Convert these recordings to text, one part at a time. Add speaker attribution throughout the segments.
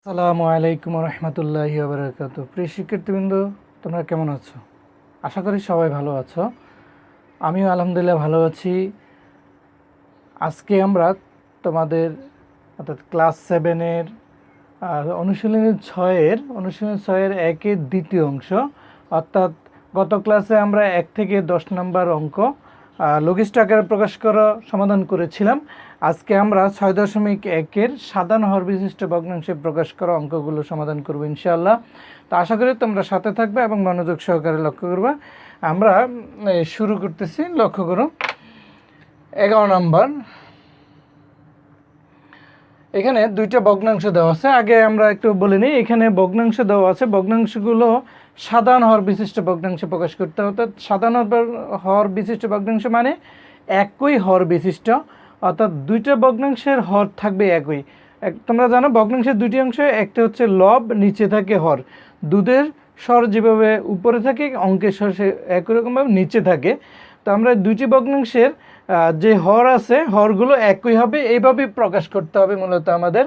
Speaker 1: আসসালামু আলাইকুম রহমতুল্লাহি ওবরাকাত। প্রিয় শিক্ষার্থীবৃন্দ, তোমরা কেমন আছো? আশা করি সবাই ভালো আছো। আমিও আলহামদুলিল্লাহ ভালো আছি। আজকে আমরা তোমাদের অর্থাৎ ক্লাস 7-এর অনুশীলনী 6-এর 1-এর দ্বিতীয় অংশ, অর্থাৎ গত ক্লাসে আমরা 1 থেকে 10 নম্বর অঙ্ক লঘিষ্ঠ আকারে প্রকাশ করা সমাধান করেছিলাম। আজকে আমরা 6.1-এর সাধারণ হর বিশিষ্ট ভগ্নাংশে প্রকাশ করা অঙ্কগুলো সমাধান করব ইনশাআল্লাহ। তো আশা করি তোমরা সাথে থাকবে এবং মনোযোগ সহকারে লক্ষ্য করবে। আমরা শুরু করতেছি। লক্ষ্য করো 11 নম্বর। এখানে দুইটা ভগ্নাংশ দেওয়া আছে। আগে আমরা একটু বলে নিই, এখানে ভগ্নাংশ দেওয়া আছে। ভগ্নাংশগুলো সাধারণ হর বিশিষ্ট ভগ্নাংশে প্রকাশ করতে হবে। অর্থাৎ সাধারণ হর বিশিষ্ট ভগ্নাংশ মানে একই হর বিশিষ্ট, অর্থাৎ দুইটা ভগ্নাংশের হর থাকবে একই। তোমরা জানো ভগ্নাংশের দুইটি অংশ, একটা হচ্ছে লব, নিচে থাকে হর। দুধের স্বর যেভাবে উপরে থাকে, অঙ্কের স্বর সে একই রকমভাবে নিচে থাকে। তো আমরা দুইটি ভগ্নাংশের যে হর আছে, হরগুলো একই হবে, এইভাবেই প্রকাশ করতে হবে মূলত আমাদের।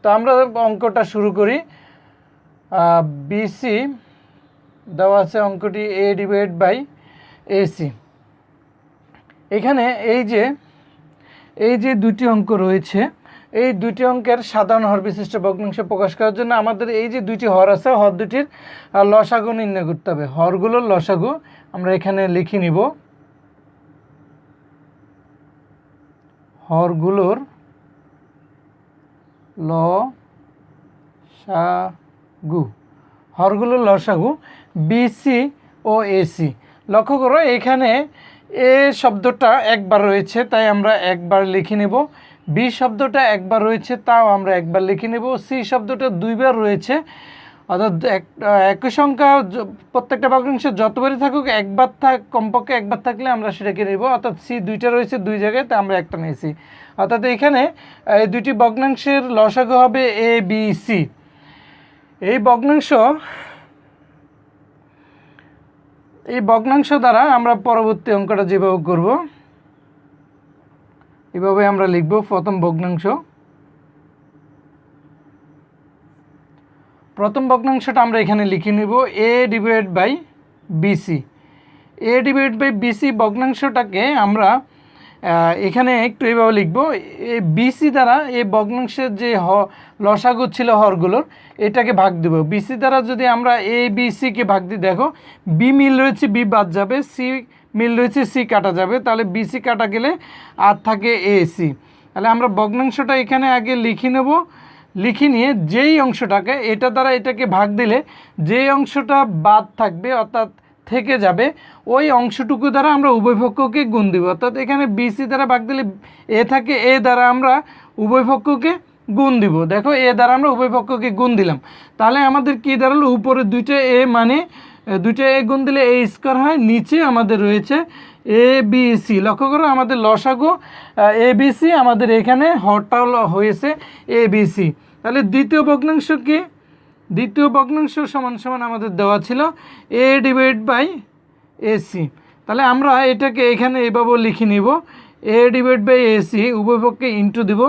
Speaker 1: তো আমরা অঙ্কটা শুরু করি। বিসি দেওয়া আছে, অঙ্কটি এ ডিভাইড বাই এসি। এখানে এই যে দুটি অঙ্ক রয়েছে, এই দুটি অঙ্কের সাধারণ হর বিশিষ্ট ভগ্নাংশ প্রকাশ করার জন্য আমাদের এই যে দুইটি হর আছে, হর দুটির লসাগু নির্ণয় করতে হবে। হরগুলোর লসাগু আমরা এখানে লিখে নিব। হরগুলোর লসাগু বিসি ও এসি। লক্ষ্য করো এখানে এ শব্দটা একবার রয়েছে, তাই আমরা একবার লিখে নেব। বি শব্দটা একবার রয়েছে, তাও আমরা একবার লিখে নেব। সি শব্দটা দুইবার রয়েছে, অর্থাৎ একই সংখ্যা প্রত্যেকটা ভগ্নাংশে যতবারই থাকুক একবার কমপক্ষে একবার থাকলে আমরা সেটাকে নেব। অর্থাৎ সি দুইটা রয়েছে দুই জায়গায়, তা আমরা একটা নিয়েছি। অর্থাৎ এখানে এই দুটি ভগ্নাংশের লসাগু হবে এ বি সি। এই ভগ্নাংশ দ্বারা আমরা পরবর্তী অঙ্কটা যেভাবে করব, এভাবে আমরা লিখব। প্রথম ভগ্নাংশটা আমরা এখানে লিখে নিব A divide by BC. A divide by BC ভগ্নাংশটাকে আমরা এখানে একটু এইভাবে লিখব। এই বিসি দ্বারা এই ভগ্নাংশের যে লসাগু ছিল হরগুলোর, এটাকে ভাগ দেব। বিসি দ্বারা যদি আমরা এ বি সিকে ভাগ দিই, দেখো বি মিল রয়েছে, বি বাদ যাবে, সি মিল রয়েছে, সি কাটা যাবে, তাহলে বিসি কাটা গেলে আর থাকে এসি। তাহলে আমরা ভগ্নাংশটা এখানে আগে লিখে নেব। লিখে নিয়ে যেই অংশটাকে এটা দ্বারা এটাকে ভাগ দিলে যেই অংশটা বাদ থাকবে অর্থাৎ থেকে যাবে, ওই অংশটুকু দ্বারা আমরা উভয় পক্ষকে গুণ দিব। অর্থাৎ এখানে বিসি দ্বারা ভাগ দিলে এ থাকে, এ দ্বারা আমরা উভয় পক্ষকে গুণ দিব। দেখো এ দ্বারা আমরা উভয় পক্ষকে গুণ দিলাম, তাহলে আমাদের কি দাঁড়ালো, উপরে দুইটা এ মানে দুইটা এ গুণ দিলে এ স্কোয়ার হয়, নিচে আমাদের রয়েছে এ বি সি। লক্ষ্য করো আমাদের লসাগু এ বি সি, আমাদের এখানে হরটা হয়েছে এ বি সি। তাহলে দ্বিতীয় ভগ্নাংশ সমান সমান আমাদের দেওয়া ছিল এ ডিভাইড বাই এসি। তাহলে আমরা এটাকে এখানে এইভাবে লিখে নিব, এ ডিভাইড বাই এসি, উভয় পক্ষে ইন্টু দিব।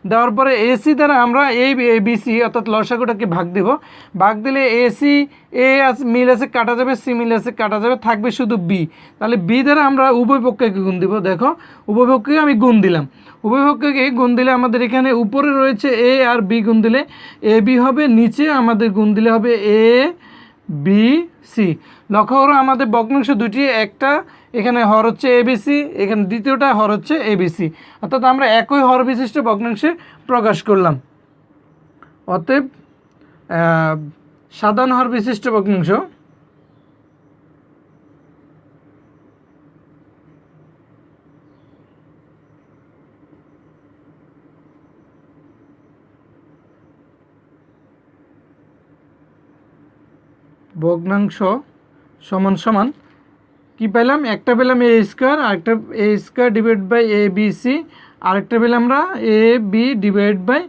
Speaker 1: দেওয়ার পরে এসি দ্বারা আমরা এই বিসি অর্থাৎ লসাগুটাকে ভাগ দিব। ভাগ দিলে এসি এ মিল আছে কাটা যাবে, সি মিল আছে কাটা যাবে, থাকবে শুধু বি। তাহলে বি দ্বারা আমরা উভয় পক্ষকে গুণ দিব। দেখো উভয় পক্ষকে আমি গুণ দিলাম। উভয় পক্ষকে গুণ দিলে আমাদের এখানে উপরে রয়েছে এ আর বি, গুণ দিলে এ বি হবে, নিচে আমাদের গুণ দিলে হবে এ বি সি। লক্ষ্য করো আমাদের ভগ্নাংশ দুটি, একটা এখানে হর হচ্ছে এবিসি, এখানে দ্বিতীয়টা হর হচ্ছে এবিসি। অর্থাৎ আমরা একই হর বিশিষ্ট ভগ্নাংশে প্রকাশ করলাম। অতএব সাধারণ হর বিশিষ্ট ভগ্নাংশ সমান সমান কি পেলাম, একটা পেলাম এ স্কোয়ার, আরেকটা A square divide by A B C, আরেকটা পেলাম আমরা A B divide by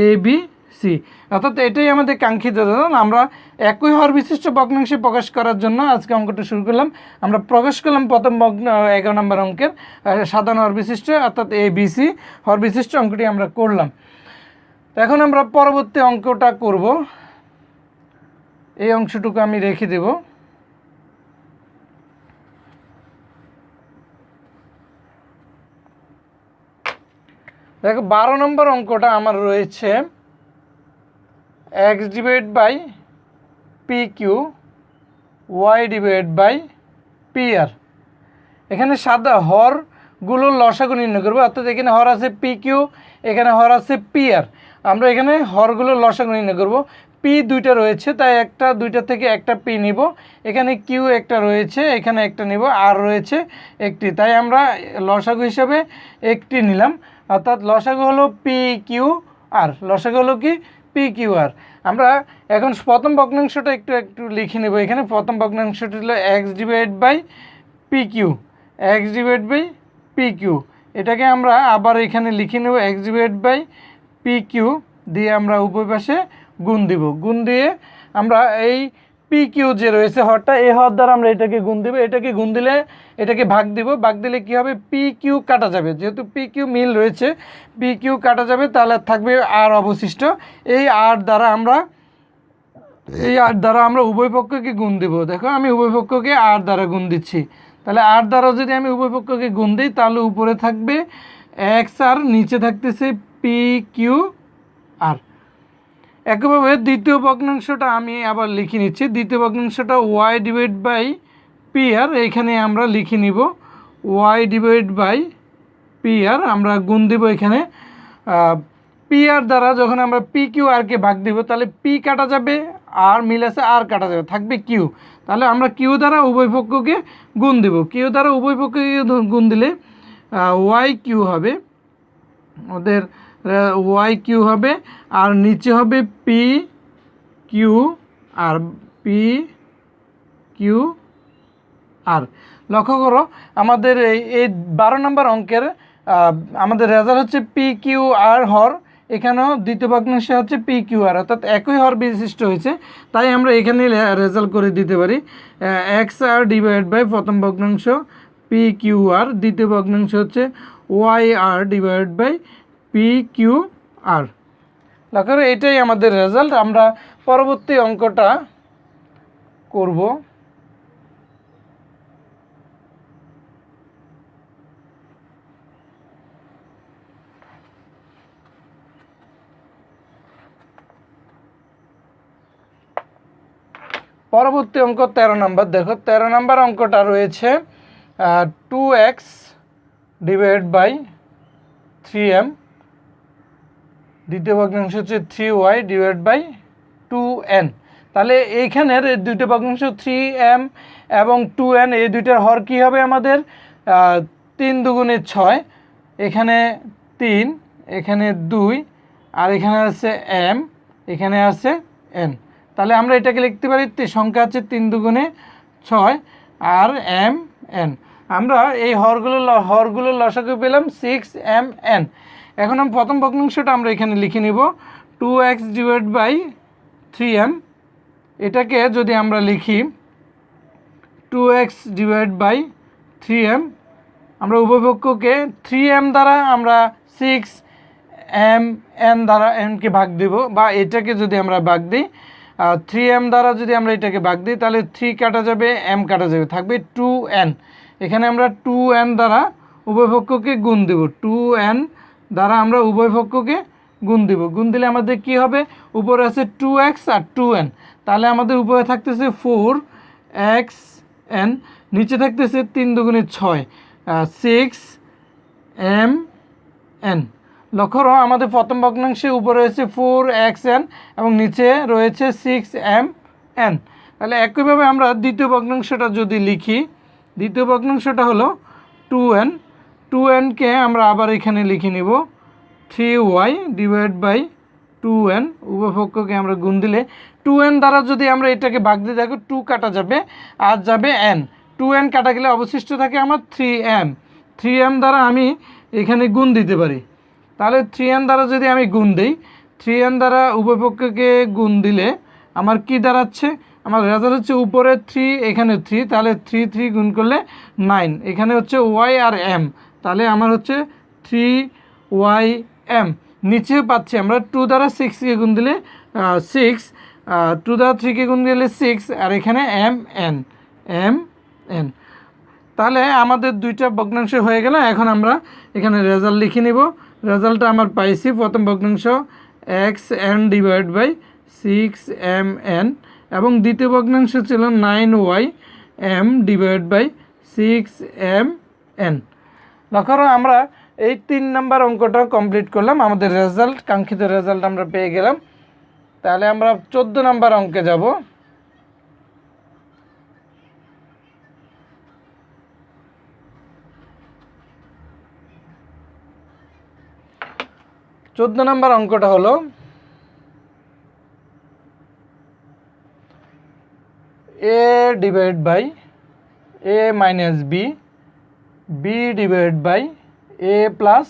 Speaker 1: A B C. অর্থাৎ এটাই আমাদের কাঙ্ক্ষিত। আমরা একই হর বিশিষ্ট ভগ্নাংশে প্রকাশ করার জন্য আজকে অঙ্কটা শুরু করলাম। আমরা প্রকাশ করলাম প্রথম 11 নম্বর অঙ্কের সাধারণ হর বিশিষ্ট অর্থাৎ এ বি সি হর বিশিষ্ট অঙ্কটি আমরা করলাম। তো এখন আমরা পরবর্তী অঙ্কটা করব। এই অংশটুকু আমি রেখে দেব। দেখো 12 নম্বর অঙ্কটা আমার রয়েছে x divide by P Q Y divide by P R. এখানে সাদা হরগুলোর লসাগু নির্ণয় করবো, অর্থাৎ এখানে হর আছে পি কিউ, এখানে হর আছে পি আর। আমরা এখানে হরগুলোর লসাগু নির্ণয় করব। পি দুইটা রয়েছে, তাই একটা দুইটা থেকে একটা পি নিব। এখানে কিউ একটা রয়েছে, এখানে একটা নিব, আর রয়েছে একটি, তাই আমরা লসাগু হিসাবে একটি নিলাম। অর্থাৎ লসাগু হলো পি কিউ আর, লসাগু হলো কি পি কিউ আর। আমরা এখন প্রথম ভগ্নাংশটা একটু একটু লিখে নেব। এখানে প্রথম ভগ্নাংশটি হলো x divide by P q, x divide by P q. এটাকে আমরা আবার এখানে লিখে নেব x divide by P q দিয়ে আমরা উভয় পাশে গুণ দিব। গুণ দিয়ে আমরা এই পি কিউ যে রয়েছে হরটা, এই হর দ্বারা আমরা এটাকে গুণ দিব। এটাকে গুণ দিলে এটাকে ভাগ দিব, ভাগ দিলে কী হবে, পি কিউ কাটা যাবে। যেহেতু পি কিউ মিল রয়েছে, পি কিউ কাটা যাবে, তাহলে থাকবে আর অবশিষ্ট। এই আর দ্বারা আমরা উভয় পক্ষকে গুণ দিব। দেখো আমি উভয় পক্ষকে আর দ্বারা গুণ দিচ্ছি। তাহলে আর দ্বারা যদি আমি উভয় পক্ষকে গুণ দিই, তাহলে উপরে থাকবে এক্স আর, নিচে থাকতেছে পি কিউ আর। একইভাবে দ্বিতীয় ভগ্নাংশটা আমি আবার লিখে নিচ্ছি। দ্বিতীয় ভগ্নাংশটা Y divide by P R. এখানে আমরা লিখে নিব ওয়াই ডিভাইড বাই পি আর। আমরা গুণ দিব এখানে পি আর দ্বারা। যখন আমরা পি কিউ আরকে ভাগ দিব, তাহলে পি কাটা যাবে, আর মিল আছে আর কাটা যাবে, থাকবে কিউ। তাহলে আমরা কিউ দ্বারা উভয় পক্ষকে গুণ দিব। কিউ দ্বারা উভয় পক্ষকে গুণ দিলে ওয়াই কিউ হবে, ওদের ওয়াই কিউ হবে, আর নিচে হবে পি কিউ আর, পি কিউ আর। লক্ষ্য করো আমাদের এই 12 নম্বর অঙ্কের আমাদের রেজাল্ট হচ্ছে পি কিউ আর হর। এখানেও দ্বিতীয় ভগ্নাংশে হচ্ছে পি কিউ আর, অর্থাৎ একই হর বিশিষ্ট হয়েছে, তাই আমরা এখানে রেজাল্ট করে দিতে পারি এক্স আর ডিভাইড বাই প্রথম ভগ্নাংশ পি কিউ আর, দ্বিতীয় ভগ্নাংশ হচ্ছে Y R divide by P Q R. লক্ষ্য করো এটাই আমাদের রেজাল্ট। আমরা পরবর্তী অঙ্কটা করব। পরবর্তী অঙ্ক 13 নম্বর। দেখো 13 নম্বর অঙ্কটা রয়েছে 2x ডিভাইড বাই 3m, দ্বিতীয় ভগ্নাংশ হচ্ছে 3y ডিভাইড বাই 2n। তাহলে এইখানের দুইটা ভগ্নাংশ 3m এবং 2n, এই দুইটার হর কী হবে আমাদের 3 দুগুণে 6, এখানে 3, এখানে 2, আর এখানে আছে m, এখানে আছে n। তাহলে আমরা এটাকে লিখতে পারি সংখ্যা আছে 3 দুগুণে 6 আর m n। আমরা এই হরগুলোর লসাগু পেলাম 6mn। এখন আমি প্রথম ভগ্নাংশটা আমরা এখানে লিখে নিব 2x ডিভাইড বাই 3m। এটাকে যদি আমরা লিখি 2x ডিভাইড বাই 3m, আমরা উভয়পক্ষকে 3m দ্বারা আমরা 6mn দ্বারা nকে ভাগ দিব, বা এটাকে যদি আমরা ভাগ দিই 3m দ্বারা যদি আমরা এটাকে ভাগ দিই, তাহলে 3 কাটা যাবে, m কাটা যাবে, থাকবে 2n। এখানে আমরা 2n দ্বারা উভয়পক্ষকে গুণ দেব, 2n দ্বারা আমরা উভয়পক্ষকে গুণ দিব। গুণ দিলে আমাদের কি হবে, উপরে আছে 2x আর 2n, তাহলে আমাদের উপরে থাকতেছে 4xn, নিচে থাকতেছে 3 দুগুণে 6 6mn। লক্ষ্য করো আমাদের প্রথম ভগ্নাংশে উপরে রয়েছে 4xn এবং নিচে রয়েছে 6mn। তাহলে একইভাবে আমরা দ্বিতীয় ভগ্নাংশটা যদি লিখি, দ্বিতীয় ভগ্নাংশটা হলো 2n। 2nকে আমরা আবার এখানে লিখে নিব 3y ডিভাইড বাই 2n। উভয়পক্ষকে আমরা গুণ দিলে 2n দ্বারা যদি আমরা এটাকে ভাগ দিয়ে দেখো 2 কাটা যাবে আর যাবে n, 2n কাটা গেলে অবশিষ্ট থাকে আমার 3m। 3m দ্বারা আমি এখানে গুণ দিতে পারি। তাহলে 3n দ্বারা যদি আমি গুণ দিই, 3n দ্বারা উভয়পক্ষকে গুণ দিলে আমার কি দাঁড়াচ্ছে, আমার রেজাল্ট হচ্ছে উপরে 3 এখানে 3, তাহলে 3 গুণ করলে 9, এখানে হচ্ছে y আর m, তাহলে আমার হচ্ছে 3ym। নিচেও পাচ্ছি আমরা 2 দ্বারা 6কে গুণ দিলে 6, 2 দ্বারা 3কে গুণ দিলে 6, আর এখানে এম এন। তাহলে আমাদের দুইটা ভগ্নাংশ হয়ে গেল। এখন আমরা এখানে রেজাল্ট লিখে নিব। রেজাল্টটা আমার পাইছি, প্রথম ভগ্নাংশ xn ডিভাইড বাই 6mn, এবং দ্বিতীয় ভগ্নাংশ ছিল 9ym ডিভাইড বাই 6mn। লক্ষ্য করো আমরা এই 3 নম্বর অঙ্কটা কমপ্লিট করলাম, আমাদের রেজাল্ট, কাঙ্ক্ষিত রেজাল্ট আমরা পেয়ে গেলাম। তাহলে আমরা 14 নম্বর অঙ্কে যাব। চোদ্দ নম্বর অঙ্কটা হলো a divide by a minus b, b divide by a plus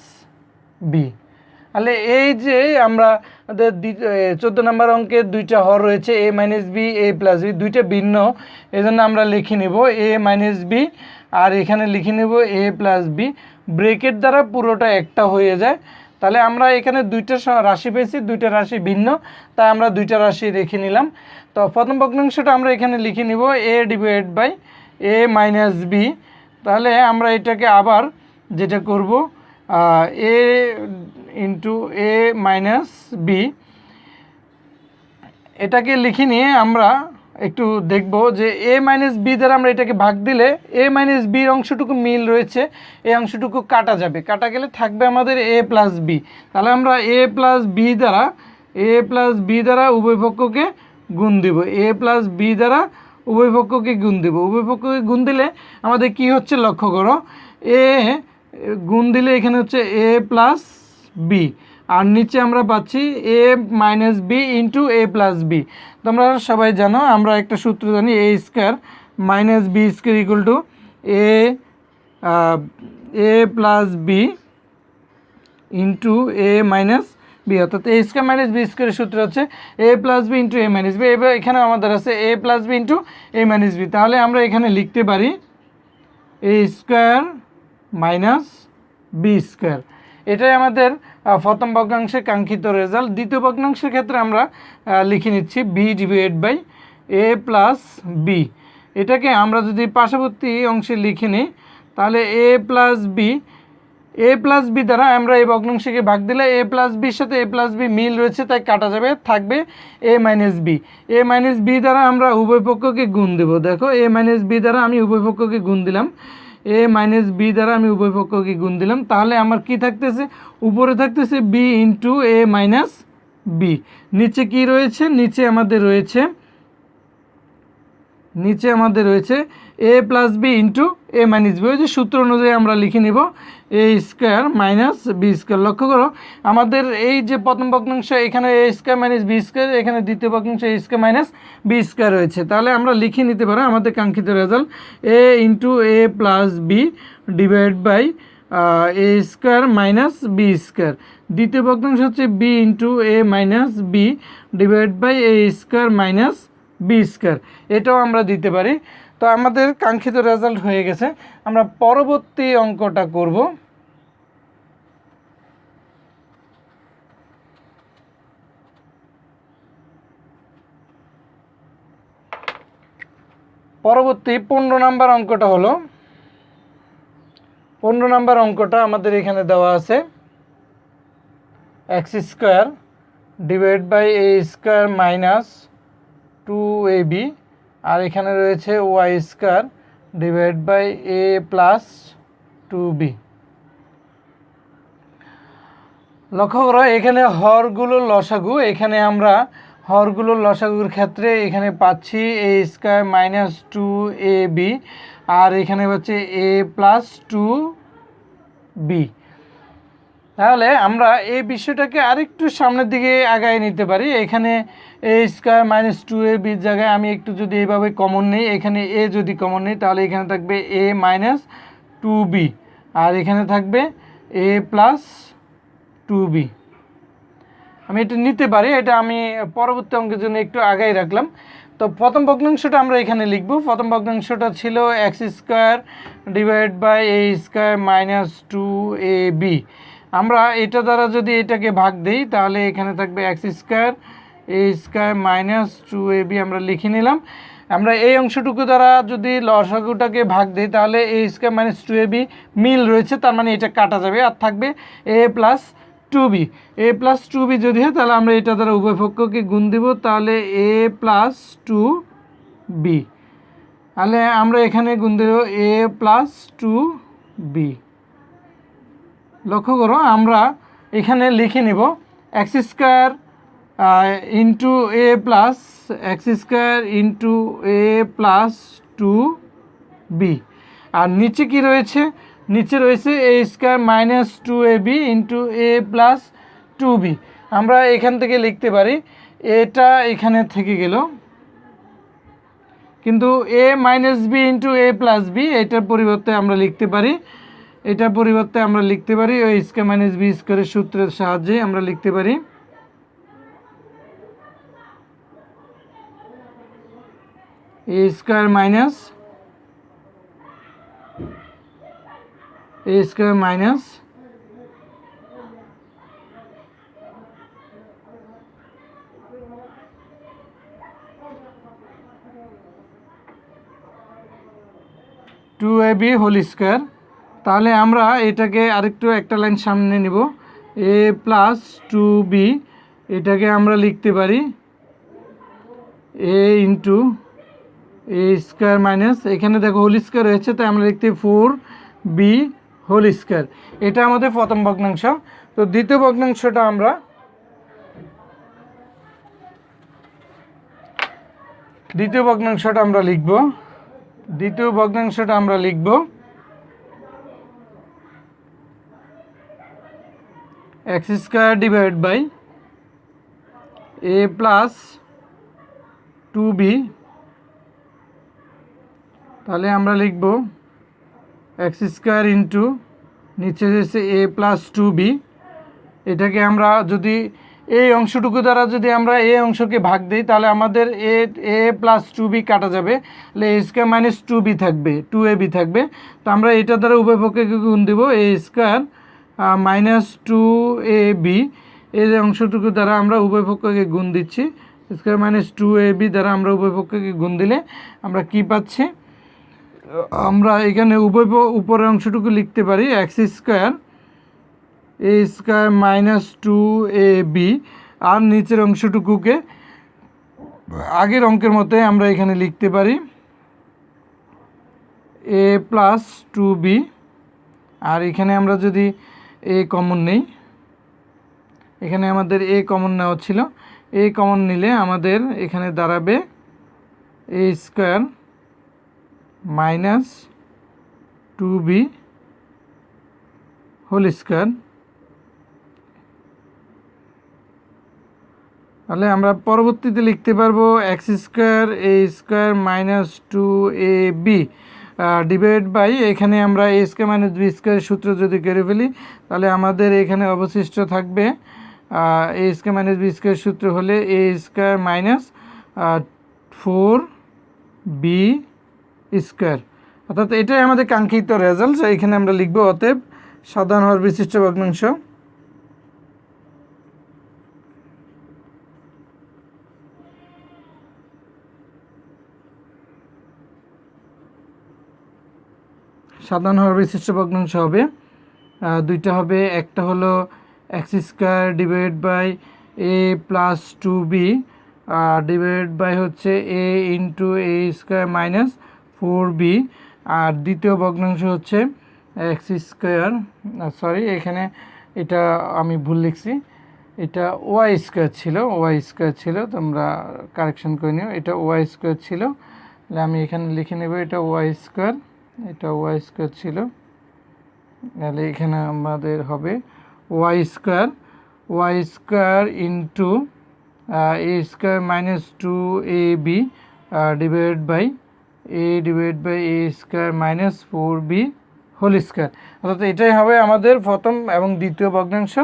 Speaker 1: b. তাহলে এই যে আমরা 14 নম্বর অঙ্কে দুইটা হর রয়েছে, a minus b, a plus b, দুইটা ভিন্ন, এই জন্য আমরা লিখে নেব a মাইনাস বি, আর এখানে লিখে নেব a প্লাস বি। ব্রেকেট দ্বারা পুরোটা একটা হয়ে যায়। তাহলে আমরা এখানে দুইটা রাশি পেয়েছি, দুইটা রাশি ভিন্ন, তাই আমরা দুইটা রাশি রেখে নিলাম। তো প্রথম ভগ্নাংশটা আমরা এখানে লিখে নিব a divide by a minus b. তাহলে আমরা এটাকে আবার যেটা করব a into a minus b, এটাকে লিখে নিয়ে আমরা একটু দেখব যে a মাইনাস বি দ্বারা আমরা এটাকে ভাগ দিলে a মাইনাস বির অংশটুকু মিল রয়েছে, এই অংশটুকু কাটা যাবে, কাটা গেলে থাকবে আমাদের a প্লাস বি। তাহলে আমরা a প্লাস বি দ্বারা উভয় পক্ষকে গুণ দিব, a প্লাস বি দ্বারা উভয় পক্ষকে গুণ দিব। উভয় পক্ষকে গুণ দিলে আমাদের কি হচ্ছে লক্ষ্য করো, a গুণ দিলে এখানে হচ্ছে a প্লাস বি, আর নিচে আমরা পাচ্ছি a minus b into a plus b. তোমরা সবাই জানো, আমরা একটা সূত্র জানি, a square minus b square equal to a plus B into a minus b, অর্থাৎ a স্কোয়ার মাইনাস বি স্কোয়ারের সূত্র হচ্ছে a plus B into a minus b. এবার এখানে আমাদের আছে a plus B into a minus b. তাহলে আমরা এখানে লিখতে পারি a square minus b square. এটাই আমাদের প্রথম ভগ্নাংশের কাঙ্ক্ষিত রেজাল্ট। দ্বিতীয় ভগ্নাংশের ক্ষেত্রে আমরা লিখে নিচ্ছি b divide by a plus b. এটাকে আমরা যদি পার্শ্ববর্তী অংশে লিখে নিই, তাহলে a প্লাস বি দ্বারা আমরা এই ভগ্নাংশকে ভাগ দিলে a প্লাস বির সাথে a প্লাস বি মিল রয়েছে, তাই কাটা যাবে, থাকবে a minus b. a minus b দ্বারা আমরা উভয় পক্ষকে গুণ দেব। দেখো a মাইনাস বি দ্বারা আমি উভয় পক্ষকে গুণ দিলাম, a মাইনাস বি দ্বারা আমি উভয় পক্ষকে গুণ দিলাম। তাহলে আমার কি থাকতেছে, উপরে থাকতেছে b into a minus b. নিচে কি রয়েছে, নিচে আমাদের রয়েছে a plus B into a minus b. ওই যে সূত্র অনুযায়ী আমরা লিখে নিব a square minus b square. লক্ষ্য করো আমাদের এই যে প্রথম ভগ্নাংশ, এখানে a square minus b square, এখানে দ্বিতীয় ভগ্নাংশ a square minus b square রয়েছে। তাহলে আমরা লিখে নিতে পারি আমাদের কাঙ্ক্ষিত result a into a plus b divide by a square minus b square. দ্বিতীয় ভগ্নাংশ হচ্ছে b into a minus b divide by a square minus b square. এটাও আমরা দিতে পারি। তো আমাদের কাঙ্ক্ষিত রেজাল্ট হয়ে গেছে। আমরা পরবর্তী অঙ্কটা করব। পরবর্তী 15 নম্বর অঙ্কটা হলো, 15 নম্বর অঙ্কটা আমাদের এখানে দেওয়া আছে x square divide by a square minus 2ab, আর এখানে রয়েছে y square divide by a plus 2b। লক্ষ্য করো এখানে হরগুলোর লসাগু, এখানে আমরা হরগুলোর লসাগুর ক্ষেত্রে এখানে পাচ্ছি a স্কোয়ার মাইনাস 2ab, আর এখানে হচ্ছে a প্লাস 2b। তাহলে আমরা এই বিষয়টাকে আরেকটু সামনের দিকে আগায় নিতে পারি। এখানে a স্কোয়ার মাইনাস 2ab জায়গায় আমি একটু যদি এইভাবে কমন নিই, এখানে a যদি কমন নিই, তাহলে এখানে থাকবে a মাইনাস 2b, আর এখানে থাকবে a প্লাস 2b। আমি এটা নিতে পারি, এটা আমি পরবর্তী অঙ্কের জন্য একটু আগাই রাখলাম। তো প্রথম ভগ্নাংশটা আমরা এখানে লিখব। প্রথম ভগ্নাংশটা ছিল x square divide by a square minus 2ab, আমরা এটা দ্বারা যদি এটাকে ভাগ দেই তাহলে এখানে থাকবে x square A square minus 2ab আমরা লিখে নিলাম। আমরা এই অংশটুকু দ্বারা যদি লসাগুটাকে ভাগ দিই তাহলে এ স্কোয়ার মাইনাস 2ab মিল রয়েছে, তার মানে এটা কাটা যাবে আর থাকবে এ প্লাস 2b। এ প্লাস 2b যদি হয় তাহলে আমরা এটা দ্বারা উভয় পক্ষকে গুণ দিব, তাহলে এ প্লাস 2b। তাহলে আমরা এখানে গুণ দেব এ প্লাস 2b। লক্ষ্য করো আমরা এখানে লিখে নিব এক্স স্কোয়ার ইন্টু এ প্লাস এক্স স্কোয়ার ইন্টু এ প্লাস 2b। আর নিচে কি রয়েছে, নিচে রয়েছে এ স্কোয়ার মাইনাস 2ab ইন্টু এ প্লাস 2b। আমরা এখান থেকে লিখতে পারি এটা এখানে থেকে গেল, কিন্তু এ মাইনাস বি ইন্টু এ প্লাস বি এটার পরিবর্তে আমরা লিখতে পারি, এটার পরিবর্তে আমরা লিখতে পারি ওই স্কোয়ার মাইনাস বি স্কোয়ারের সূত্রের সাহায্যে আমরা লিখতে পারি A square minus 2ab whole square. তাহলে আমরা এটাকে আরেকটু একটা লাইন সামনে নিব, এ প্লাস 2b এটাকে আমরা লিখতে পারি এ ইন্টু এ স্কোয়ার মাইনাস, এখানে দেখো হোল স্কোয়ার রয়েছে তাই আমরা লিখতে 4b হোল স্কোয়ার। এটা আমাদের প্রথম ভগ্নাংশ। তো দ্বিতীয় ভগ্নাংশটা আমরা লিখব। দ্বিতীয় ভগ্নাংশটা আমরা লিখব x square divide by a plus 2b। তাহলে আমরা লিখব এক্স স্কোয়ার ইন্টু নিচে রয়েছে এ প্লাস 2b। এটাকে আমরা যদি এই অংশটুকু দ্বারা যদি আমরা এই অংশকে ভাগ দিই তাহলে আমাদের এ প্লাস 2b কাটা যাবে, তাহলে এ স্কোয়ার মাইনাস 2b থাকবে, 2ab থাকবে। তো আমরা এটা দ্বারা উভয় পক্ষকে গুণ দেব, এ স্কোয়ার মাইনাস 2ab এই অংশটুকু দ্বারা আমরা উভয় পক্ষকে গুণ দিচ্ছি, স্কোয়ার মাইনাস 2ab দ্বারা আমরা উভয় পক্ষকে গুণ দিলে আমরা কি পাচ্ছি, আমরা এখানে উপরের অংশটুকু লিখতে পারি x square A square minus 2ab আর নিচের অংশটুকুকে আগের অঙ্কের মতোই আমরা এখানে লিখতে পারি এ প্লাস 2b। আর এখানে আমরা যদি এ কমন নেই, এখানে আমাদের এ কমন নেওয়া ছিল, এ কমন নিলে আমাদের এখানে দাঁড়াবে A square minus 2b whole square. তাহলে আমরা পরবর্তীতে লিখতে পারবো X square A square minus 2ab divide by, এখানে আমরা এ স্কোয়ার মাইনাস বি স্কোয়ারের সূত্র যদি করে ফেলি তাহলে আমাদের এখানে অবশিষ্ট থাকবে এ স্কোয়ার মাইনাস বি স্কোয়ারের সূত্র হলে এ স্কোয়ার মাইনাস 4b স্কোয়ার। অর্থাৎ এটাই আমাদের কাঙ্ক্ষিত রেজাল্ট, এখানে আমরা লিখব অতএব সাধারণ হর বিশিষ্ট ভগ্নাংশ সাধারণ হর বিশিষ্ট ভগ্নাংশ হবে দুইটা হবে, একটা হলো x square divide by a plus 2b divide by হচ্ছে a into a square minus 4b। আর দ্বিতীয় ভগ্নাংশ হচ্ছে এক্স স্কোয়ার, সরি এখানে এটা আমি ভুল লিখছি, এটা ওয়াই স্কোয়ার ছিল, তোমরা কারেকশন করে নিও, এটা ওয়াই স্কোয়ার ছিল। তাহলে আমি এখানে লিখে নেব এটা ওয়াই স্কোয়ার, এটা ওয়াই স্কোয়ার ছিল। তাহলে এখানে আমাদের হবে y square into a square minus 2ab divide by a square minus 4b whole square. অর্থাৎ এটাই হবে আমাদের প্রথম এবং দ্বিতীয় ভগ্নাংশ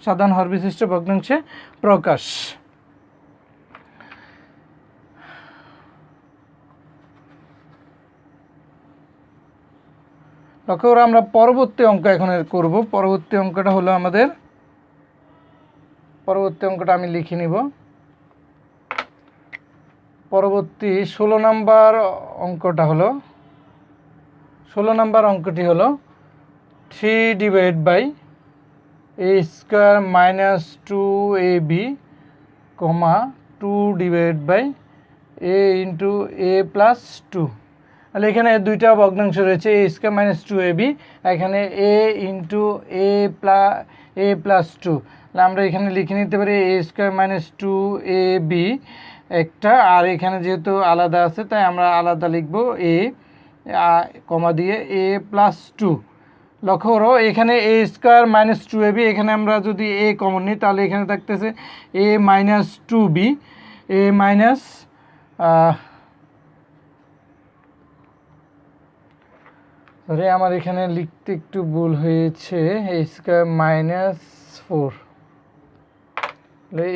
Speaker 1: সাধারণ হর বিশিষ্ট ভগ্নাংশে প্রকাশ। লক্ষ্য করে আমরা পরবর্তী অঙ্ক এখন করব। পরবর্তী অঙ্কটা হলো আমাদের, পরবর্তী অঙ্কটা আমি লিখে নিব। পরবর্তী 16 নম্বর অঙ্কটা হলো, 16 নম্বর অঙ্কটি হলো 3 divide by a square minus 2ab comma 2 divide by a into a plus 2। তাহলে এখানে দুইটা ভগ্নাংশ রয়েছে, a স্কোয়ার মাইনাস 2ab, এখানে a ইন্টু a প্লাস 2। তাহলে আমরা এখানে লিখে নিতে পারি a স্কোয়ার মাইনাস 2ab একটা, আর এখানে যেহেতু আলাদা আছে তাই আমরা আলাদা লিখব a কমা দিয়ে a প্লাস 2। লক্ষ্য করো এখানে a স্কোয়ার মাইনাস 2ab, এখানে আমরা যদি a কমন নিই তাহলে এখানে থাকতেছে a minus 2b, a minus sorry আমার এখানে লিখতে একটু ভুল হয়েছে, a স্কোয়ার মাইনাস 4,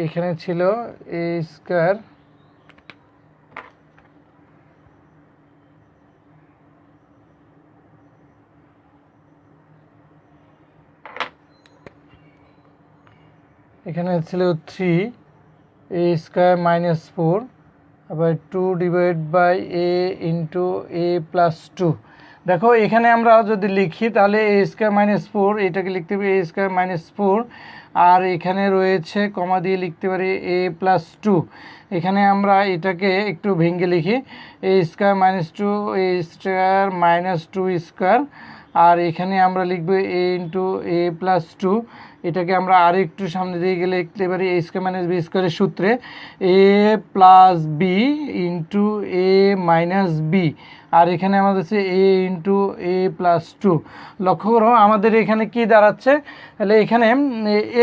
Speaker 1: এখানে ছিল a স্কোয়ার এখানে ছিল 3 a স্কোয়ার মাইনাস 4 আবার 2 divide by a into a plus 2। দেখো এখানে আমরা যদি লিখি তাহলে a স্কোয়ার মাইনাস 4 এটাকে লিখতে পারি a স্কোয়ার মাইনাস 4, আর এখানে রয়েছে কমা দিয়ে লিখতে পারি a প্লাস 2। এখানে আমরা এটাকে একটু ভেঙে লিখি a square minus 2 a square minus 2 square, আর এখানে আমরা লিখব a ইন্টু a প্লাস 2। এটাকে আমরা আর একটু সামনে দিয়ে গেলে লিখতে পারি a স্কোয়ার মাইনাস বি স্কোয়ারের সূত্রে a plus B into a minus B, আর এখানে আমাদের হচ্ছে a ইন্টু a প্লাস 2। লক্ষ্য করো আমাদের এখানে কি দাঁড়াচ্ছে, তাহলে এখানে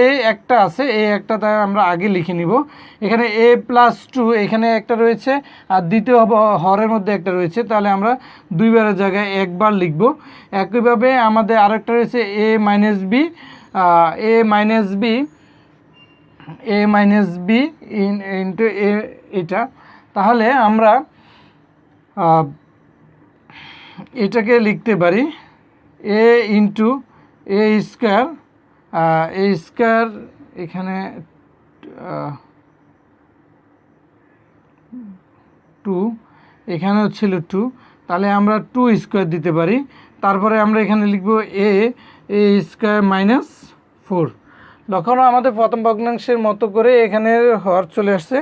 Speaker 1: a একটা আছে, a একটা তাই আমরা আগে লিখে নিব। এখানে a প্লাস 2 এখানে একটা রয়েছে, আর দ্বিতীয় হরের মধ্যে একটা রয়েছে, তাহলে আমরা দুইবারের জায়গায় একবার লিখব। একইভাবে আমাদের আরেকটা রয়েছে a minus b, a minus b into a, এটা। তাহলে আমরা এটাকে লিখতে পারি a ইন্টু a স্কোয়ার, এখানে 2, এখানেও ছিল 2, তাহলে আমরা 2 স্কোয়ার দিতে পারি। তারপরে আমরা এখানে লিখব a স্কোয়ার মাইনাস 4। লক্ষ্য করো আমাদের প্রথম ভগ্নাংশের মতো করে এখানে হর চলে আসছে,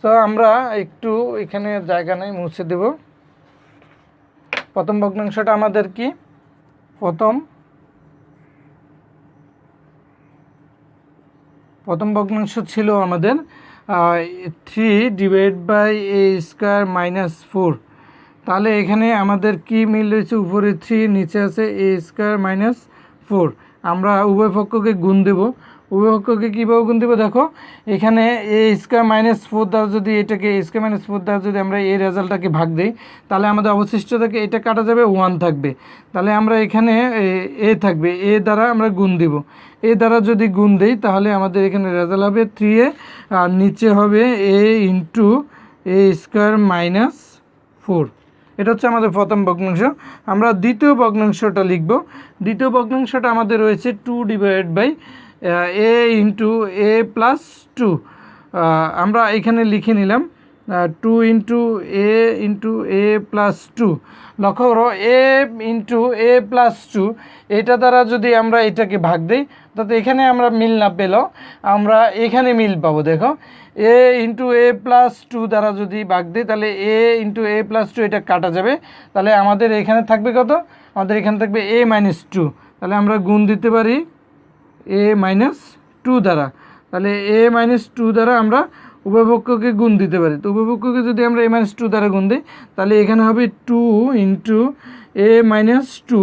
Speaker 1: তো আমরা একটু এখানে জায়গা নেই মুছে দেব। প্রথম ভগ্নাংশটা আমাদের কি, প্রথম ভগ্নাংশ ছিল আমাদের 3 divide by a square minus 4। তাহলে এখানে আমাদের কি মিল রয়েছে, উপরে 3 নিচে আছে a স্কোয়ার মাইনাস 4। আমরা উভয় পক্ষকে গুণ দেব। উভয় পক্ষকে কীভাবে গুণ দেবো, দেখো এখানে a স্কোয়ার মাইনাস 4 দ্বারা যদি এটাকে a স্কোয়ার মাইনাস 4 দ্বারা যদি আমরা এই রেজাল্টটাকে ভাগ দিই তাহলে আমাদের অবশিষ্ট থেকে এটা কাটা যাবে, 1 থাকবে। তাহলে আমরা এখানে a থাকবে, a দ্বারা আমরা গুণ দেব। a দ্বারা যদি গুণ দেই তাহলে আমাদের এখানে রেজাল্ট হবে 3a, আর নিচে হবে a into a square minus 4। এটা হচ্ছে আমাদের প্রথম ভগ্নাংশ। আমরা দ্বিতীয় ভগ্নাংশটা লিখব। দ্বিতীয় ভগ্নাংশটা আমাদের রয়েছে 2 divide by a into a plus 2। আমরা এখানে লিখে নিলাম 2 ইন্টু a প্লাস 2। লক্ষ্য করো a ইন্টু a প্লাস 2 এটা দ্বারা যদি আমরা এটাকে ভাগ দিই তাতে এখানে আমরা মিল না পেলেও আমরা এখানে মিল পাবো। দেখো a ইন্টু a প্লাস 2 দ্বারা যদি ভাগ দিই তাহলে a ইন্টু a প্লাস 2 এটা কাটা যাবে, তাহলে আমাদের এখানে থাকবে কত, আমাদের এখানে থাকবে a মাইনাস 2। তাহলে আমরা গুণ দিতে পারি a মাইনাস 2 দ্বারা, তাহলে a মাইনাস 2 দ্বারা আমরা উভয়পক্ষকে গুণ দিতে পারি। তো উভয়পক্ষকে যদি আমরা a মাইনাস 2 দ্বারা গুণ দিই তাহলে এখানে হবে 2 ইন্টু a মাইনাস 2,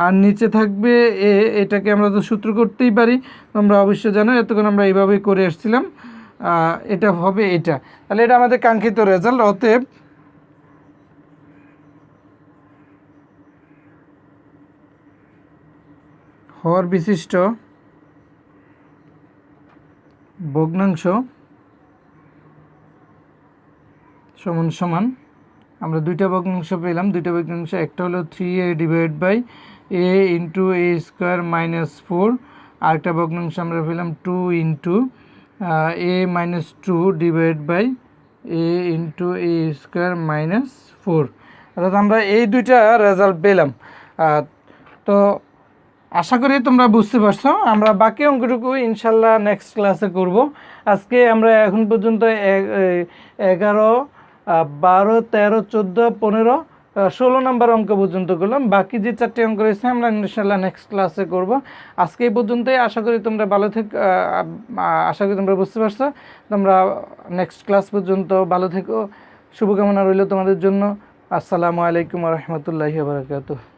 Speaker 1: আর নিচে থাকবে a। এটাকে আমরা তো সূত্র করতেই পারি, তোমরা অবশ্যই জানো, এতক্ষণ আমরা এইভাবেই করে আসছিলাম। এটা হবে এটা, তাহলে এটা আমাদের কাঙ্ক্ষিত রেজাল্ট। অতএব হর বিশিষ্ট ভগ্নাংশ সমান সমান আমরা দুইটা ভগ্নাংশ পেলাম। দুইটা ভগ্নাংশ, একটা হলো 3a divide by a into a square minus 4, আরেকটা ভগ্নাংশ আমরা পেলাম 2 into a minus 2 divide by a into a square minus 4। অর্থাৎ আমরা এই দুইটা রেজাল্ট পেলাম। তো আশা করি তোমরা বুঝতে পারছো। আমরা বাকি অঙ্কটুকু ইনশাল্লাহ নেক্সট ক্লাসে করব। আজকে আমরা এখন পর্যন্ত 11, 12, 13, 14, 15, 16 নম্বর অঙ্ক পর্যন্ত করলাম। বাকি যে 4টি অঙ্ক রয়েছে আমরা ইনশাল্লাহ নেক্সট ক্লাসে করব। আজকে এই পর্যন্তই। আশা করি তোমরা ভালো থেকো, আশা করি তোমরা বুঝতে পারছো। তোমরা নেক্সট ক্লাস পর্যন্ত ভালো থেকো, শুভকামনা রইল তোমাদের জন্য। আসসালামু আলাইকুম ওয়া রাহমাতুল্লাহি ওয়া বারাকাতুহু।